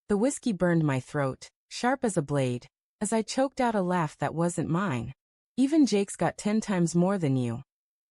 The whiskey burned my throat, sharp as a blade, as I choked out a laugh that wasn't mine. Even Jake's got 10 times more than you.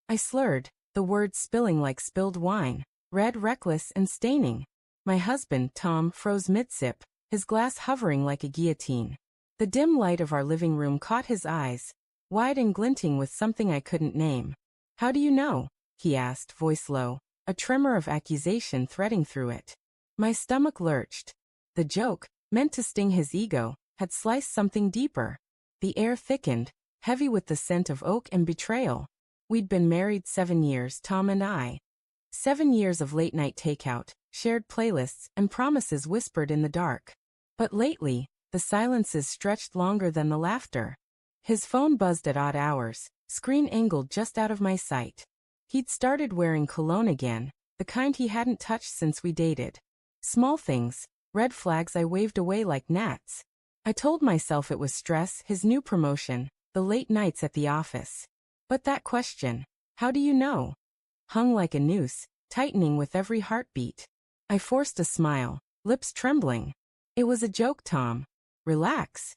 I slurred, the words spilling like spilled wine, red, reckless, and staining. My husband, Tom, froze mid-sip, his glass hovering like a guillotine. The dim light of our living room caught his eyes, wide and glinting with something I couldn't name. How do you know? He asked, voice low, a tremor of accusation threading through it. My stomach lurched. The joke, meant to sting his ego, had sliced something deeper. The air thickened, heavy with the scent of oak and betrayal. We'd been married 7 years, Tom and I. 7 years of late-night takeout, shared playlists, and promises whispered in the dark. But lately, the silences stretched longer than the laughter. His phone buzzed at odd hours, screen angled just out of my sight. He'd started wearing cologne again, the kind he hadn't touched since we dated. Small things, red flags I waved away like gnats. I told myself it was stress, his new promotion, the late nights at the office. But that question, how do you know? Hung like a noose, tightening with every heartbeat. I forced a smile, lips trembling. It was a joke, Tom. Relax.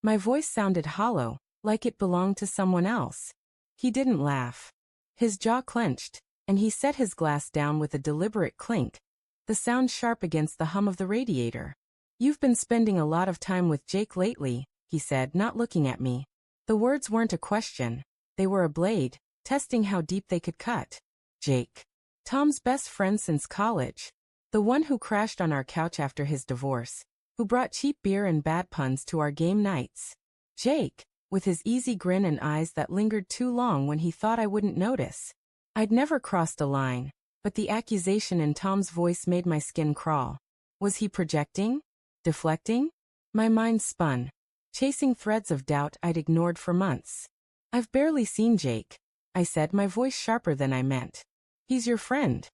My voice sounded hollow, like it belonged to someone else. He didn't laugh. His jaw clenched, and he set his glass down with a deliberate clink, the sound sharp against the hum of the radiator. You've been spending a lot of time with Jake lately, he said, not looking at me. The words weren't a question. They were a blade, testing how deep they could cut. Jake. Tom's best friend since college. The one who crashed on our couch after his divorce. Who brought cheap beer and bad puns to our game nights. Jake, with his easy grin and eyes that lingered too long when he thought I wouldn't notice. I'd never crossed a line, but the accusation in Tom's voice made my skin crawl. Was he projecting? Deflecting? My mind spun, chasing threads of doubt I'd ignored for months. I've barely seen Jake, I said, my voice sharper than I meant. He's your friend.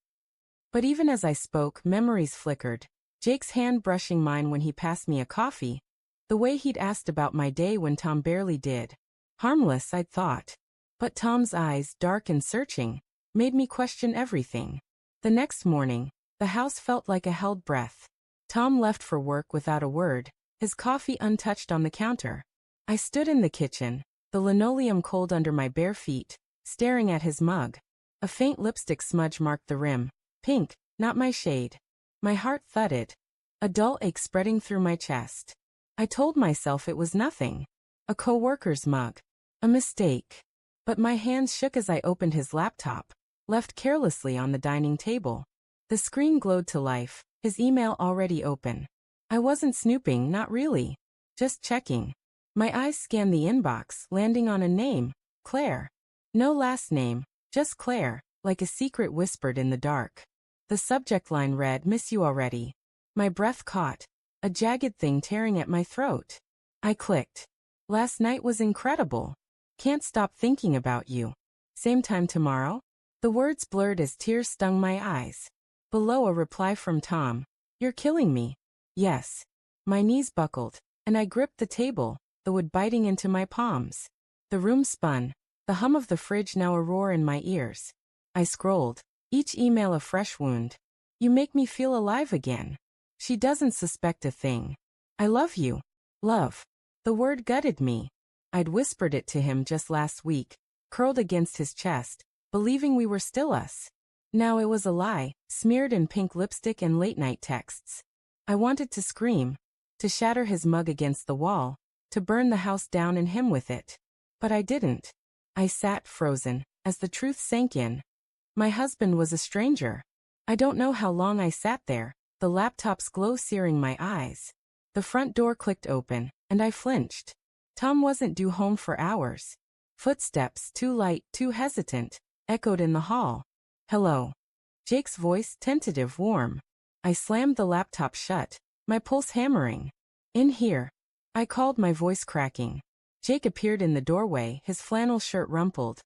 But even as I spoke, memories flickered. Jake's hand brushing mine when he passed me a coffee. The way he'd asked about my day when Tom barely did. Harmless, I'd thought. But Tom's eyes, dark and searching, made me question everything. The next morning, the house felt like a held breath. Tom left for work without a word, his coffee untouched on the counter. I stood in the kitchen, the linoleum cold under my bare feet, staring at his mug. A faint lipstick smudge marked the rim. Pink, not my shade. My heart thudded, a dull ache spreading through my chest. I told myself it was nothing. A coworker's mug. A mistake. But my hands shook as I opened his laptop, left carelessly on the dining table. The screen glowed to life, his email already open. I wasn't snooping, not really. Just checking. My eyes scanned the inbox, landing on a name, Claire. No last name, just Claire, like a secret whispered in the dark. The subject line read, "Miss you already." My breath caught, a jagged thing tearing at my throat. I clicked. Last night was incredible. Can't stop thinking about you. Same time tomorrow? The words blurred as tears stung my eyes. Below, a reply from Tom. You're killing me. Yes. My knees buckled, and I gripped the table, the wood biting into my palms. The room spun, the hum of the fridge now a roar in my ears. I scrolled, each email a fresh wound. You make me feel alive again. She doesn't suspect a thing. I love you. Love. The word gutted me. I'd whispered it to him just last week, curled against his chest, believing we were still us. Now it was a lie, smeared in pink lipstick and late-night texts. I wanted to scream, to shatter his mug against the wall, to burn the house down and him with it. But I didn't. I sat frozen, as the truth sank in. My husband was a stranger. I don't know how long I sat there, the laptop's glow searing my eyes. The front door clicked open, and I flinched. Tom wasn't due home for hours. Footsteps, too light, too hesitant, echoed in the hall. Hello. Jake's voice, tentative, warm. I slammed the laptop shut, my pulse hammering. In here. I called, my voice cracking. Jake appeared in the doorway, his flannel shirt rumpled.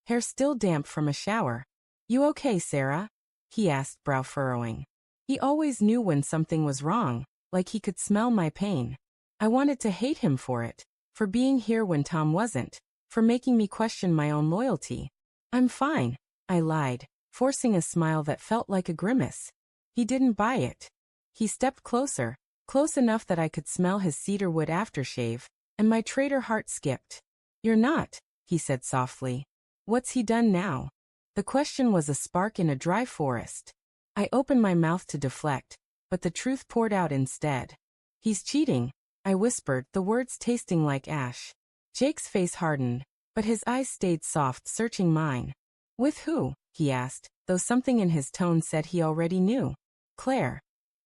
Hair still damp from a shower. You okay, Sarah? He asked, brow furrowing. He always knew when something was wrong, like he could smell my pain. I wanted to hate him for it, for being here when Tom wasn't, for making me question my own loyalty. I'm fine, I lied, forcing a smile that felt like a grimace. He didn't buy it. He stepped closer, close enough that I could smell his cedarwood aftershave, and my traitor heart skipped. "You're not," he said softly. "What's he done now?" The question was a spark in a dry forest. I opened my mouth to deflect, but the truth poured out instead. "He's cheating," I whispered, the words tasting like ash. Jake's face hardened, but his eyes stayed soft, searching mine. "With who?" he asked, though something in his tone said he already knew. "Claire."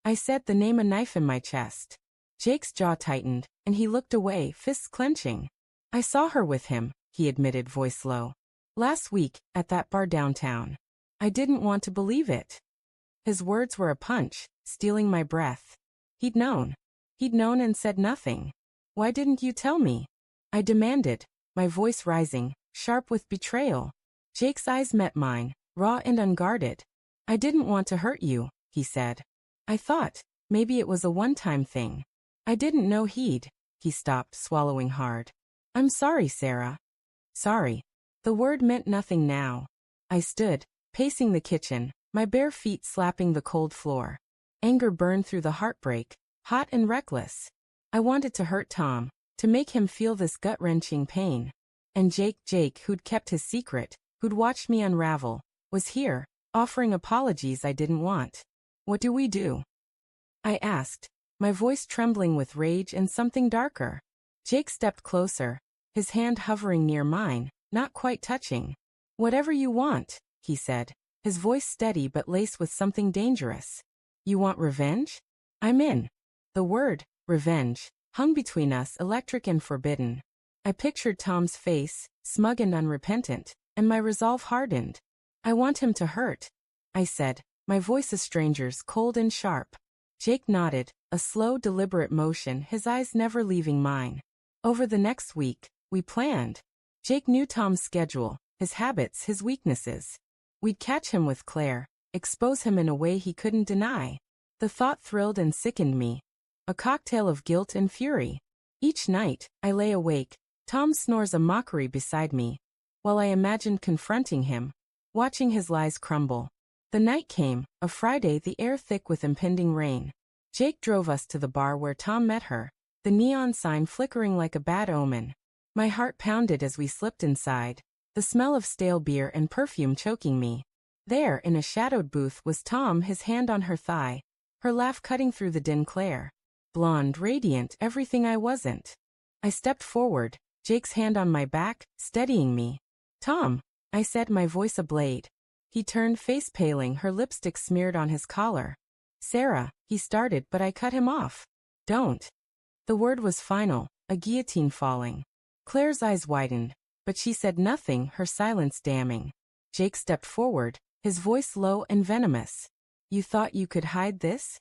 I said, the name a knife in my chest. Jake's jaw tightened, and he looked away, fists clenching. "I saw her with him," he admitted, voice low. "Last week, at that bar downtown." I didn't want to believe it. His words were a punch, stealing my breath. He'd known. He'd known and said nothing. "Why didn't you tell me?" I demanded, my voice rising, sharp with betrayal. Jake's eyes met mine, raw and unguarded. "I didn't want to hurt you," he said. "I thought, maybe it was a one-time thing. I didn't know he'd." He stopped, swallowing hard. "I'm sorry, Sarah." Sorry. The word meant nothing now. I stood, pacing the kitchen, my bare feet slapping the cold floor. Anger burned through the heartbreak, hot and reckless. I wanted to hurt Tom, to make him feel this gut-wrenching pain. And Jake, who'd kept his secret, who'd watched me unravel, was here, offering apologies I didn't want. "What do we do?" I asked, my voice trembling with rage and something darker. Jake stepped closer, his hand hovering near mine, not quite touching. "Whatever you want," he said, his voice steady but laced with something dangerous. "You want revenge?" "I'm in." The word, revenge, hung between us, electric and forbidden. I pictured Tom's face, smug and unrepentant, and my resolve hardened. "I want him to hurt," I said, my voice a stranger's, cold and sharp. Jake nodded, a slow, deliberate motion, his eyes never leaving mine. Over the next week, we planned. Jake knew Tom's schedule, his habits, his weaknesses. We'd catch him with Claire, expose him in a way he couldn't deny. The thought thrilled and sickened me. A cocktail of guilt and fury. Each night, I lay awake, Tom's snores a mockery beside me, while I imagined confronting him, watching his lies crumble. The night came, a Friday, the air thick with impending rain. Jake drove us to the bar where Tom met her, the neon sign flickering like a bad omen. My heart pounded as we slipped inside, the smell of stale beer and perfume choking me. There, in a shadowed booth, was Tom, his hand on her thigh, her laugh cutting through the din. Claire. Blonde, radiant, everything I wasn't. I stepped forward, Jake's hand on my back, steadying me. "Tom," I said, my voice a blade. He turned, face paling, her lipstick smeared on his collar. "Sarah," he started, but I cut him off. "Don't." The word was final, a guillotine falling. Claire's eyes widened, but she said nothing, her silence damning. Jake stepped forward, his voice low and venomous. "You thought you could hide this?"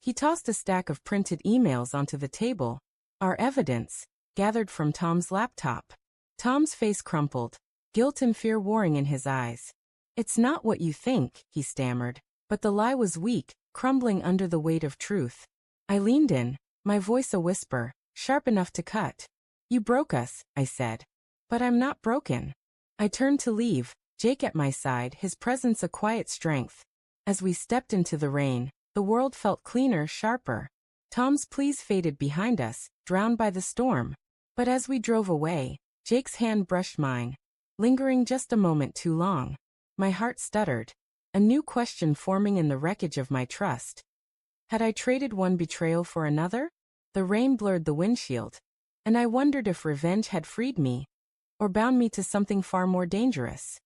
He tossed a stack of printed emails onto the table, our evidence, gathered from Tom's laptop. Tom's face crumpled, guilt and fear warring in his eyes. "It's not what you think," he stammered, but the lie was weak, crumbling under the weight of truth. I leaned in, my voice a whisper, sharp enough to cut. "You broke us," I said. "But I'm not broken." I turned to leave, Jake at my side, his presence a quiet strength. As we stepped into the rain, the world felt cleaner, sharper. Tom's pleas faded behind us, drowned by the storm. But as we drove away, Jake's hand brushed mine, lingering just a moment too long. My heart stuttered, a new question forming in the wreckage of my trust. Had I traded one betrayal for another? The rain blurred the windshield, and I wondered if revenge had freed me, or bound me to something far more dangerous.